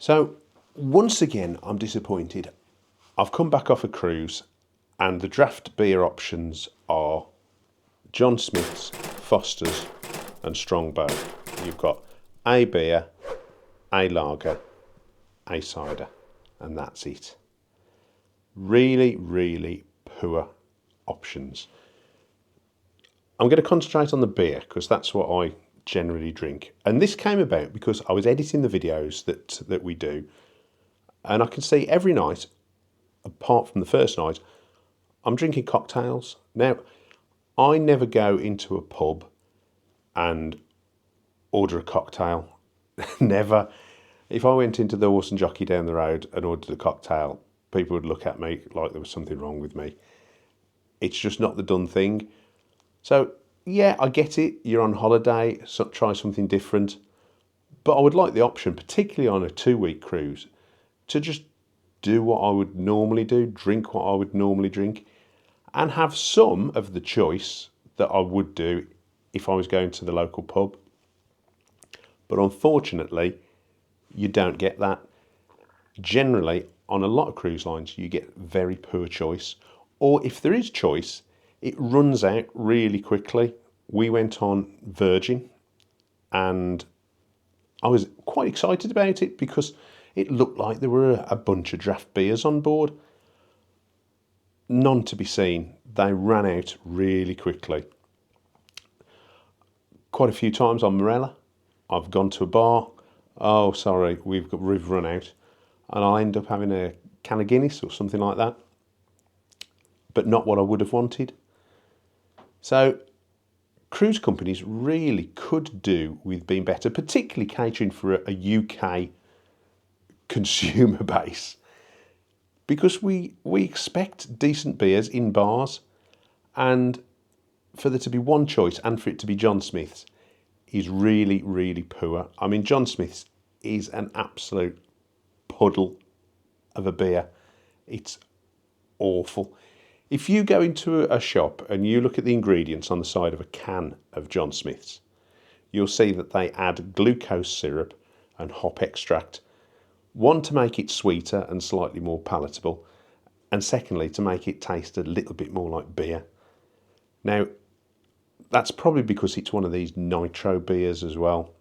So once again, I'm disappointed. I've come back off a cruise and the draft beer options are John Smith's, Foster's and Strongbow. You've got a beer, a lager, a cider, and that's it. Really, really poor options. I'm going to concentrate on the beer because that's what I generally drink. And this came about because I was editing the videos that we do, and I can see every night, apart from the first night, I'm drinking cocktails. Now, I never go into a pub and order a cocktail. Never. If I went into the Horse and Jockey down the road and ordered a cocktail, people would look at me like there was something wrong with me. It's just not the done thing. So, yeah, I get it. You're on holiday, so try something different. But I would like the option, particularly on a 2-week cruise, to just do what I would normally do, drink what I would normally drink, and have some of the choice that I would do if I was going to the local pub. But unfortunately, you don't get that. Generally, on a lot of cruise lines, you get very poor choice. Or if there is choice, it runs out really quickly. We went on Virgin and I was quite excited about it because it looked like there were a bunch of draft beers on board. None to be seen. They ran out really quickly. Quite a few times on Morella, I've gone to a bar. Oh, sorry, we've run out. And I'll end up having a can of Guinness or something like that. But not what I would have wanted. So cruise companies really could do with being better, particularly catering for a UK consumer base, because we expect decent beers in bars, and for there to be one choice and for it to be John Smith's is really, really poor. I mean, John Smith's is an absolute puddle of a beer. It's awful. If you go into a shop and you look at the ingredients on the side of a can of John Smith's, you'll see that they add glucose syrup and hop extract. One, to make it sweeter and slightly more palatable, and secondly, to make it taste a little bit more like beer. Now, that's probably because it's one of these nitro beers as well.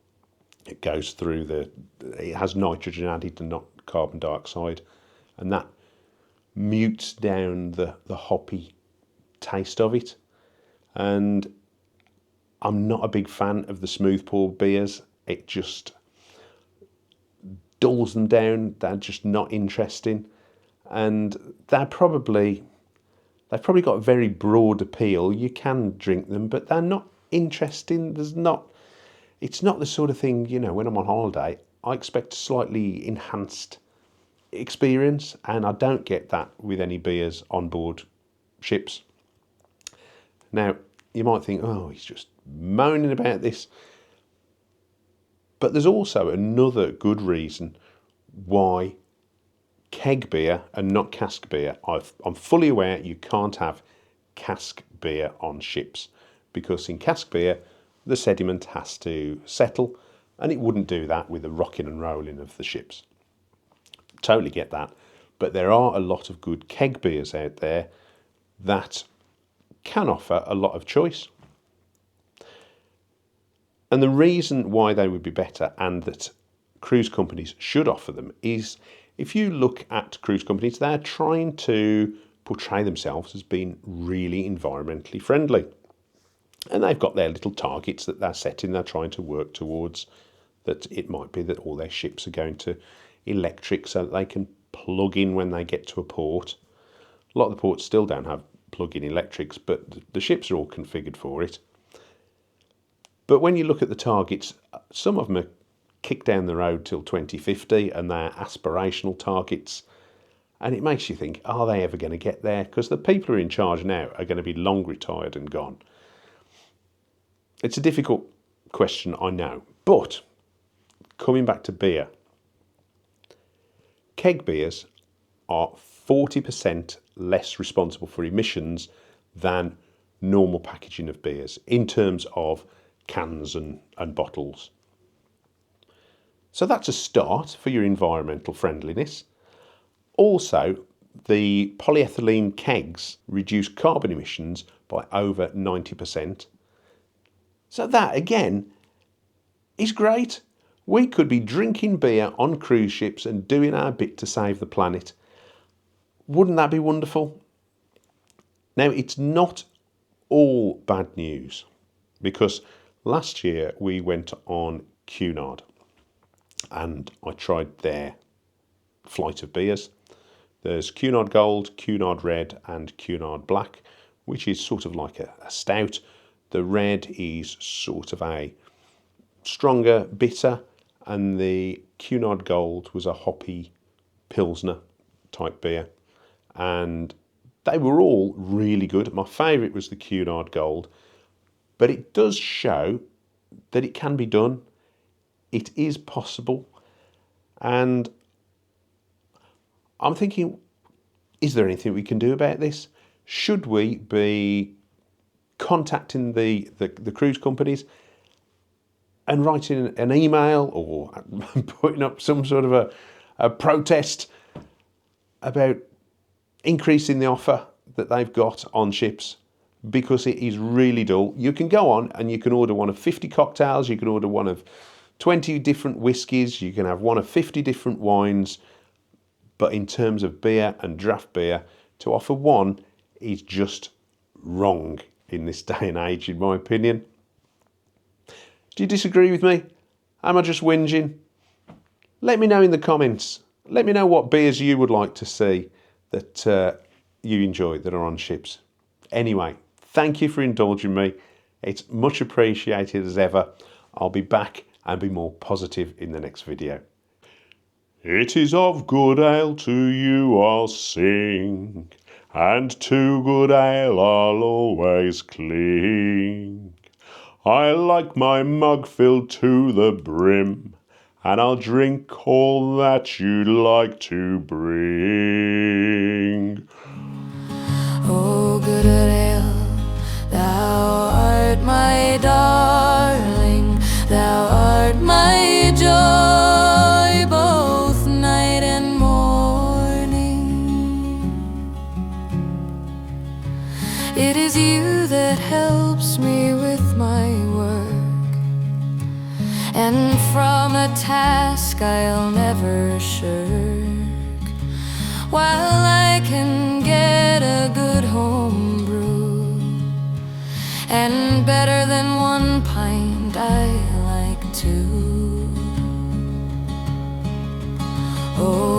It goes through it has nitrogen added and not carbon dioxide, and that mutes down the hoppy taste of it. And I'm not a big fan of the smooth pour beers. It just dulls them down. They're just not interesting, and they've probably got a very broad appeal. You can drink them, but they're not interesting. It's not the sort of thing, when I'm on holiday, I expect a slightly enhanced experience, and I don't get that with any beers on board ships. Now, you might think, oh, he's just moaning about this. But there's also another good reason why keg beer and not cask beer. I'm fully aware you can't have cask beer on ships, because in cask beer, the sediment has to settle, and it wouldn't do that with the rocking and rolling of the ships. Totally get that. But there are a lot of good keg beers out there that can offer a lot of choice. And the reason why they would be better, and that cruise companies should offer them, is if you look at cruise companies, they're trying to portray themselves as being really environmentally friendly. And they've got their little targets that they're setting, they're trying to work towards. That it might be that all their ships are going to electric so that they can plug in when they get to a port. A lot of the ports still don't have plug-in electrics, but the ships are all configured for it. But when you look at the targets, some of them are kicked down the road till 2050, and they're aspirational targets. And it makes you think, are they ever going to get there? Because the people who are in charge now are going to be long retired and gone. It's a difficult question, I know. But coming back to beer, keg beers are 40% less responsible for emissions than normal packaging of beers in terms of cans and bottles. So that's a start for your environmental friendliness. Also, the polyethylene kegs reduce carbon emissions by over 90%. So that, again, is great. We could be drinking beer on cruise ships and doing our bit to save the planet. Wouldn't that be wonderful? Now, it's not all bad news, because last year we went on Cunard and I tried their flight of beers. There's Cunard Gold, Cunard Red and Cunard Black, which is sort of like a stout. The red is sort of a stronger bitter, and the Cunard Gold was a hoppy Pilsner type beer. And they were all really good. My favourite was the Cunard Gold, but it does show that it can be done. It is possible. And I'm thinking, is there anything we can do about this? Should we be contacting the cruise companies and writing an email or putting up some sort of a protest about increasing the offer that they've got on ships, because it is really dull. You can go on and you can order one of 50 cocktails, you can order one of 20 different whiskies, you can have one of 50 different wines, but in terms of beer and draft beer, to offer one is just wrong in this day and age, in my opinion. Do you disagree with me? Am I just whinging? Let me know in the comments. Let me know what beers you would like to see that you enjoy that are on ships. Anyway, thank you for indulging me. It's much appreciated as ever. I'll be back and be more positive in the next video. It is of good ale to you I'll sing, and to good ale I'll always cling. I like my mug filled to the brim, and I'll drink all that you'd like to bring. Oh, good ale, thou art my darling, thou art my joy, both night and morning. It is you that helps me with my work, and from a task I'll never shirk, while I can get a good home brew, and better than one pint I like two. Oh,